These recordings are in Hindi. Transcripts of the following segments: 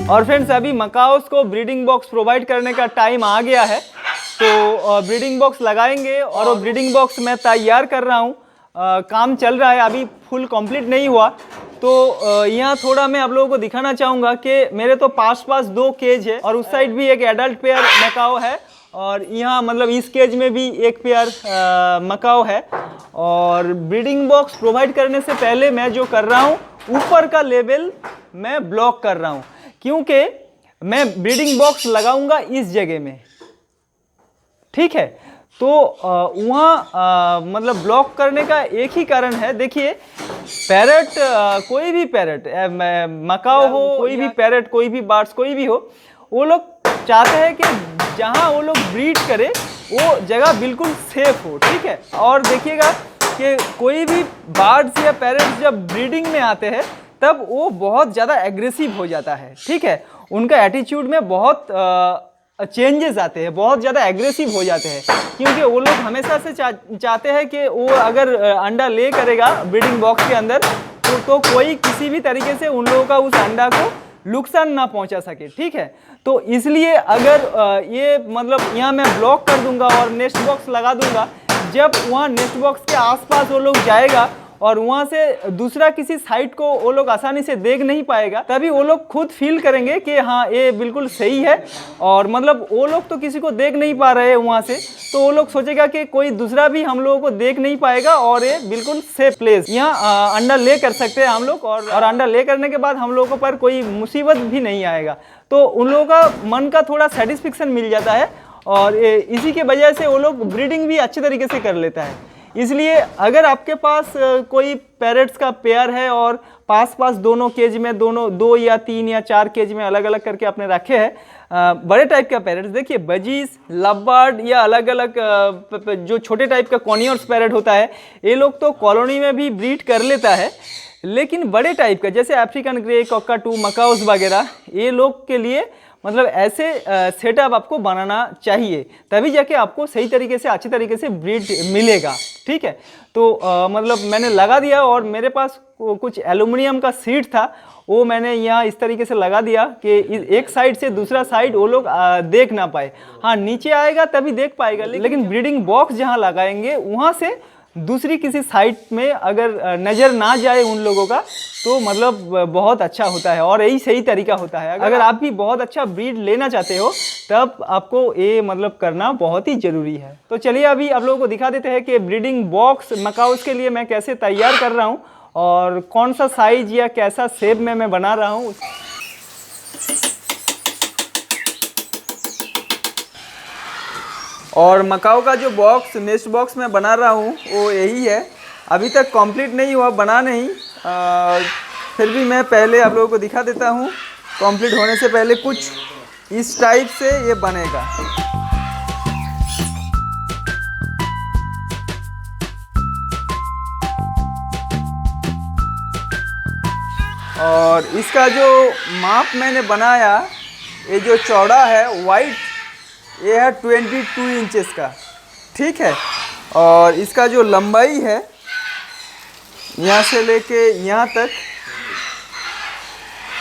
और फ्रेंड्स अभी मकाओस को ब्रीडिंग बॉक्स प्रोवाइड करने का टाइम आ गया है, तो ब्रीडिंग बॉक्स लगाएंगे और वो ब्रीडिंग बॉक्स मैं तैयार कर रहा हूँ। काम चल रहा है, अभी फुल कंप्लीट नहीं हुआ। तो यहाँ थोड़ा मैं आप लोगों को दिखाना चाहूँगा कि मेरे तो पास दो केज है और उस साइड भी एक एडल्ट पेयर मकाओ है और यहाँ मतलब इस केज में भी एक पेयर मकाओ है। और ब्रीडिंग बॉक्स प्रोवाइड करने से पहले मैं जो कर रहा हूँ, ऊपर का लेवल मैं ब्लॉक कर रहा हूँ, क्योंकि मैं ब्रीडिंग बॉक्स लगाऊंगा इस जगह में, ठीक है। तो वहाँ मतलब ब्लॉक करने का एक ही कारण है। देखिए पैरट, कोई भी पैरट, मकाओ हो, कोई भी पैरट, कोई भी बर्ड्स, कोई भी हो, वो लोग चाहते हैं कि जहाँ वो लोग ब्रीड करे वो जगह बिल्कुल सेफ हो, ठीक है। और देखिएगा कि कोई भी बर्ड्स या पैरट्स जब ब्रीडिंग में आते हैं तब वो बहुत ज़्यादा एग्रेसिव हो जाता है, ठीक है। उनका एटीट्यूड में बहुत चेंजेस आते हैं, बहुत ज़्यादा एग्रेसिव हो जाते हैं, क्योंकि वो लोग हमेशा से चाहते हैं कि वो अगर अंडा ले करेगा ब्रीडिंग बॉक्स के अंदर तो कोई किसी भी तरीके से उन लोगों का उस अंडा को नुकसान ना पहुंचा सके, ठीक है। तो इसलिए अगर ये मतलब यहाँ मैं ब्लॉक कर दूंगा और नेस्ट बॉक्स लगा दूंगा, जब वहाँ नेस्ट बॉक्स के आसपास वो लोग जाएगा और वहाँ से दूसरा किसी साइट को वो लोग आसानी से देख नहीं पाएगा, तभी वो लोग खुद फील करेंगे कि हाँ ये बिल्कुल सही है। और मतलब वो लोग तो किसी को देख नहीं पा रहे हैं वहाँ से, तो वो लोग सोचेगा कि कोई दूसरा भी हम लोगों को देख नहीं पाएगा और ये बिल्कुल सेफ प्लेस, यहाँ अंडा ले कर सकते हैं हम लोग। और अंडा ले करने के बाद हम लोगों पर कोई मुसीबत भी नहीं आएगा, तो उन लोगों का मन का थोड़ा सेटिस्फेक्शन मिल जाता है और इसी के वजह से वो लोग ब्रीडिंग भी अच्छे तरीके से कर लेता है। इसलिए अगर आपके पास कोई पैरट्स का पेयर है और पास दोनों केज में, दोनों 2 या 3 या 4 केज में अलग अलग करके आपने रखे हैं बड़े टाइप का पैरट्स, देखिए बजीज, लवबर्ड या अलग अलग जो छोटे टाइप का कॉनियर्स पैरट होता है, ये लोग तो कॉलोनी में भी ब्रीड कर लेता है। लेकिन बड़े टाइप का जैसे अफ्रीकन ग्रे, कॉकाटू, मकाउस वगैरह, ये लोग के लिए मतलब ऐसे सेटअप आपको बनाना चाहिए, तभी जाके आपको सही तरीके से, अच्छे तरीके से ब्रीड मिलेगा, ठीक है। तो मतलब मैंने लगा दिया और मेरे पास कुछ एल्युमिनियम का सीट था, वो मैंने यहाँ इस तरीके से लगा दिया कि एक साइड से दूसरा साइड वो लोग देख ना पाए। हाँ नीचे आएगा तभी देख पाएगा, लेकिन ब्रीडिंग बॉक्स जहाँ लगाएंगे वहाँ से दूसरी किसी साइट में अगर नज़र ना जाए उन लोगों का, तो मतलब बहुत अच्छा होता है और यही सही तरीका होता है। अगर आप भी बहुत अच्छा ब्रीड लेना चाहते हो तब आपको ये मतलब करना बहुत ही ज़रूरी है। तो चलिए अभी आप लोगों को दिखा देते हैं कि ब्रीडिंग बॉक्स मकाउस के लिए मैं कैसे तैयार कर रहा हूँ और कौन सा साइज या कैसा शेप में मैं बना रहा हूँ। और मकाओ का जो बॉक्स, नेस्ट बॉक्स मैं बना रहा हूँ वो यही है, अभी तक कंप्लीट नहीं हुआ, बना नहीं, फिर भी मैं पहले आप लोगों को दिखा देता हूँ। कंप्लीट होने से पहले कुछ इस टाइप से ये बनेगा। और इसका जो माप मैंने बनाया, ये जो चौड़ा है वाइट, ये है 22 इंचेस का, ठीक है। और इसका जो लंबाई है यहाँ से लेके यहाँ तक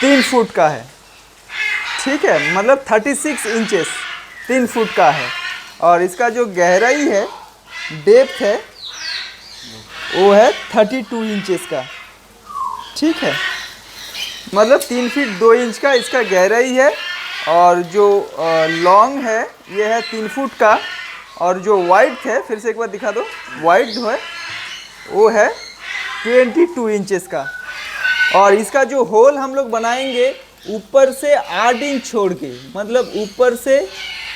3 फुट का है, ठीक है, मतलब 36 इंचेस 3 फुट का है। और इसका जो गहराई है, डेप्थ है, वो है 32 इंचेस का, ठीक है, मतलब 3 फीट 2 इंच का इसका गहराई है। और जो लॉन्ग है ये है 3 फुट का, और जो वाइड है, फिर से एक बार दिखा दो, वाइड जो है वो है 22 इंचेस का। और इसका जो होल हम लोग बनाएंगे ऊपर से 8 इंच छोड़ के, मतलब ऊपर से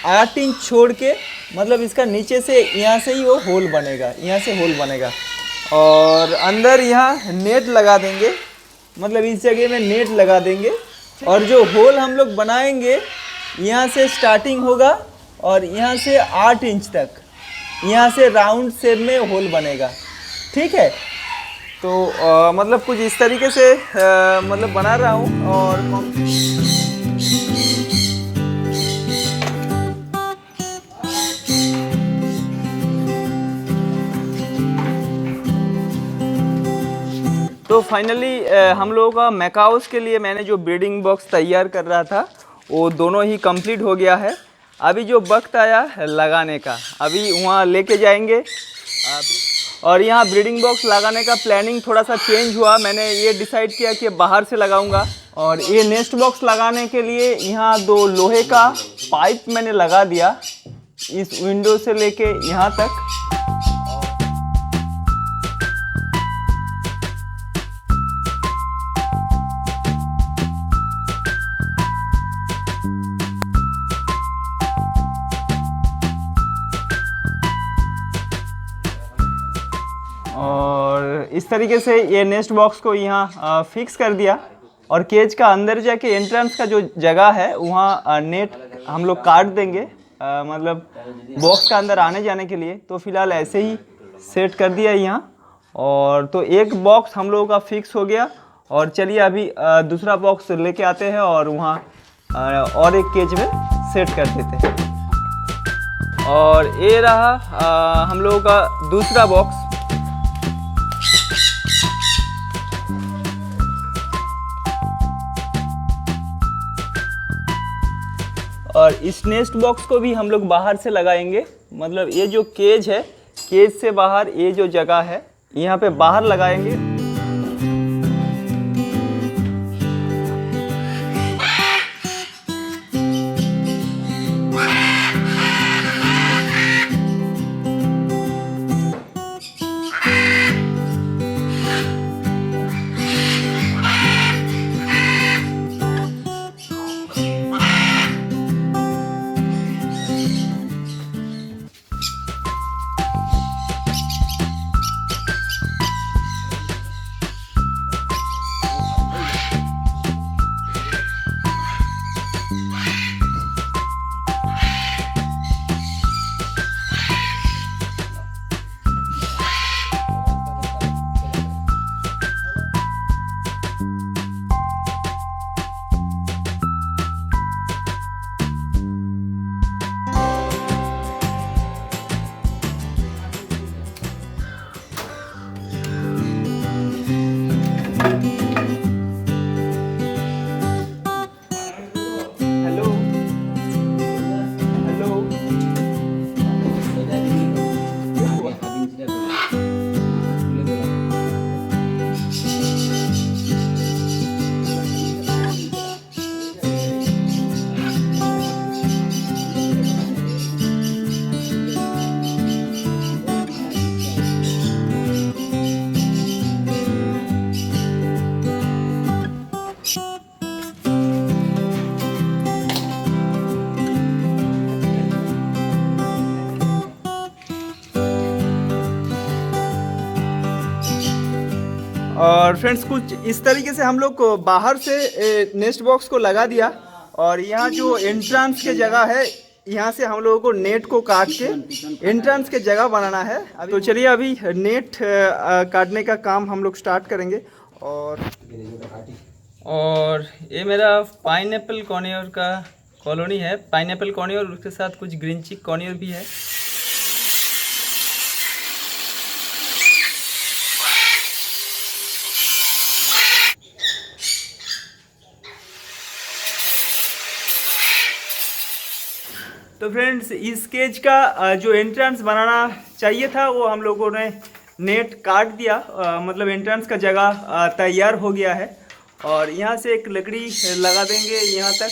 8 इंच छोड़ के, मतलब इसका नीचे से यहाँ से ही वो होल बनेगा, यहाँ से होल बनेगा। और अंदर यहाँ नेट लगा देंगे, मतलब इस जगह में नेट लगा देंगे। और जो होल हम लोग बनाएंगे यहाँ से स्टार्टिंग होगा और यहाँ से 8 इंच तक, यहाँ से राउंड शेप में होल बनेगा, ठीक है। तो मतलब कुछ इस तरीके से मतलब बना रहा हूँ। और तो तो फाइनली हम लोगों का मैकाउस के लिए मैंने जो ब्रीडिंग बॉक्स तैयार कर रहा था वो दोनों ही कंप्लीट हो गया है। अभी जो वक्त आया लगाने का, अभी वहाँ लेके जाएंगे। और यहाँ ब्रीडिंग बॉक्स लगाने का प्लानिंग थोड़ा सा चेंज हुआ। मैंने ये डिसाइड किया कि बाहर से लगाऊंगा। और ये नेस्ट बॉक्स लगाने के लिए यहाँ 2 लोहे का पाइप मैंने लगा दिया, इस विंडो से लेके यहाँ तक। और इस तरीके से ये नेस्ट बॉक्स को यहाँ फिक्स कर दिया। और केज का अंदर जाके एंट्रेंस का जो जगह है वहाँ नेट हम लोग काट देंगे, मतलब बॉक्स का अंदर आने जाने के लिए। तो फिलहाल ऐसे ही सेट कर दिया यहाँ। और तो एक बॉक्स हम लोगों का फिक्स हो गया। और चलिए अभी दूसरा बॉक्स लेके आते हैं और वहाँ और एक केज में सेट कर देते हैं। और ये रहा हम लोगों का दूसरा बॉक्स। और इस नेस्ट बॉक्स को भी हम लोग बाहर से लगाएंगे, मतलब ये जो केज है, केज से बाहर ये जो जगह है यहाँ पे बाहर लगाएंगे। और फ्रेंड्स कुछ इस तरीके से हम लोग को बाहर से नेस्ट बॉक्स को लगा दिया। और यहाँ जो एंट्रेंस के जगह है, यहाँ से हम लोगों को नेट को काट के एंट्रेंस के जगह बनाना है। तो चलिए अभी नेट काटने का काम हम लोग स्टार्ट करेंगे। और ये मेरा पाइनएप्पल कॉर्नियर का कॉलोनी है। पाइनएप्पल कॉर्नियर, उसके साथ कुछ ग्रीन चिक कॉर्नियर भी है। तो फ्रेंड्स इस केज का जो एंट्रेंस बनाना चाहिए था वो हम लोगों ने नेट काट दिया, मतलब एंट्रेंस का जगह तैयार हो गया है। और यहाँ से एक लकड़ी लगा देंगे यहाँ तक,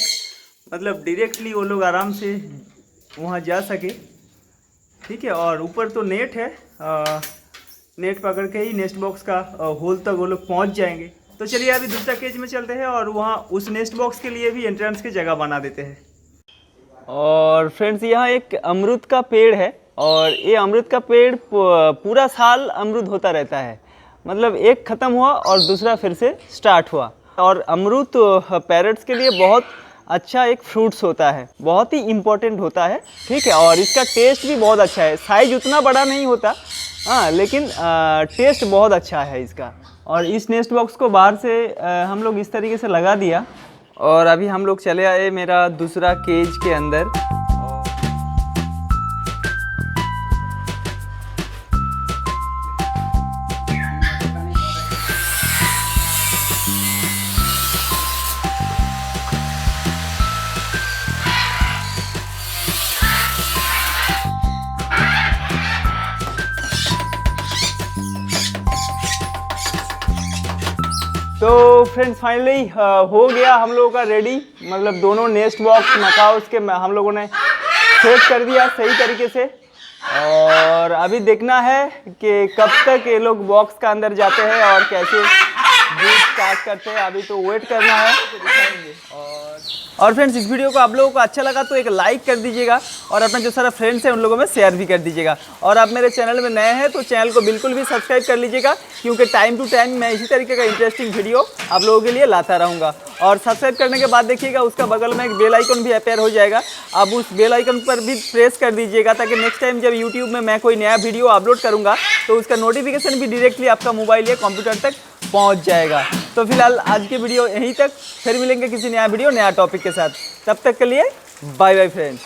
मतलब डायरेक्टली वो लोग आराम से वहाँ जा सके। ठीक है। और ऊपर तो नेट है, नेट पकड़ के ही नेस्ट बॉक्स का होल तक वो लोग पहुँच जाएंगे। तो चलिए अभी दूसरा केज में चलते हैं और वहाँ उस नेस्ट बॉक्स के लिए भी एंट्रेंस की जगह बना देते हैं। और फ्रेंड्स यहाँ एक अमरूद का पेड़ है और ये अमरूद का पेड़ पूरा साल अमरूद होता रहता है, मतलब एक ख़त्म हुआ और दूसरा फिर से स्टार्ट हुआ। और अमरूद तो पैरट्स के लिए बहुत अच्छा एक फ्रूट्स होता है, बहुत ही इम्पोर्टेंट होता है। ठीक है। और इसका टेस्ट भी बहुत अच्छा है, साइज उतना बड़ा नहीं होता हाँ, लेकिन टेस्ट बहुत अच्छा है इसका। और इस नेस्ट बॉक्स को बाहर से हम लोग इस तरीके से लगा दिया। और अभी हम लोग चले आए मेरा दूसरा केज के अंदर। तो फ्रेंड्स फाइनली हो गया हम लोगों का रेडी, मतलब दोनों नेस्ट बॉक्स मकाओस के हम लोगों ने सेट कर दिया सही तरीके से। और अभी देखना है कि कब तक ये लोग बॉक्स का अंदर जाते हैं और कैसे ब्रीड स्टार्ट करते हैं, अभी तो वेट करना है। और फ्रेंड्स इस वीडियो को आप लोगों को अच्छा लगा तो एक लाइक कर दीजिएगा और अपने जो सारा फ्रेंड्स हैं उन लोगों में शेयर भी कर दीजिएगा। और आप मेरे चैनल में नए हैं तो चैनल को बिल्कुल भी सब्सक्राइब कर लीजिएगा, क्योंकि टाइम टू टाइम मैं इसी तरीके का इंटरेस्टिंग वीडियो आप लोगों के लिए लाता रहूँगा। और सब्सक्राइब करने के बाद देखिएगा उसका बगल में एक बेल आइकन भी अपेयर हो जाएगा, आप उस बेल आइकन पर भी प्रेस कर दीजिएगा ताकि नेक्स्ट टाइम जब यूट्यूब में मैं कोई नया वीडियो अपलोड करूँगा तो उसका नोटिफिकेशन भी डायरेक्टली आपका मोबाइल या कंप्यूटर तक पहुंच जाएगा। तो फिलहाल आज की वीडियो यहीं तक, फिर मिलेंगे किसी नया वीडियो नया टॉपिक के साथ। तब तक के लिए बाय बाय फ्रेंड्स।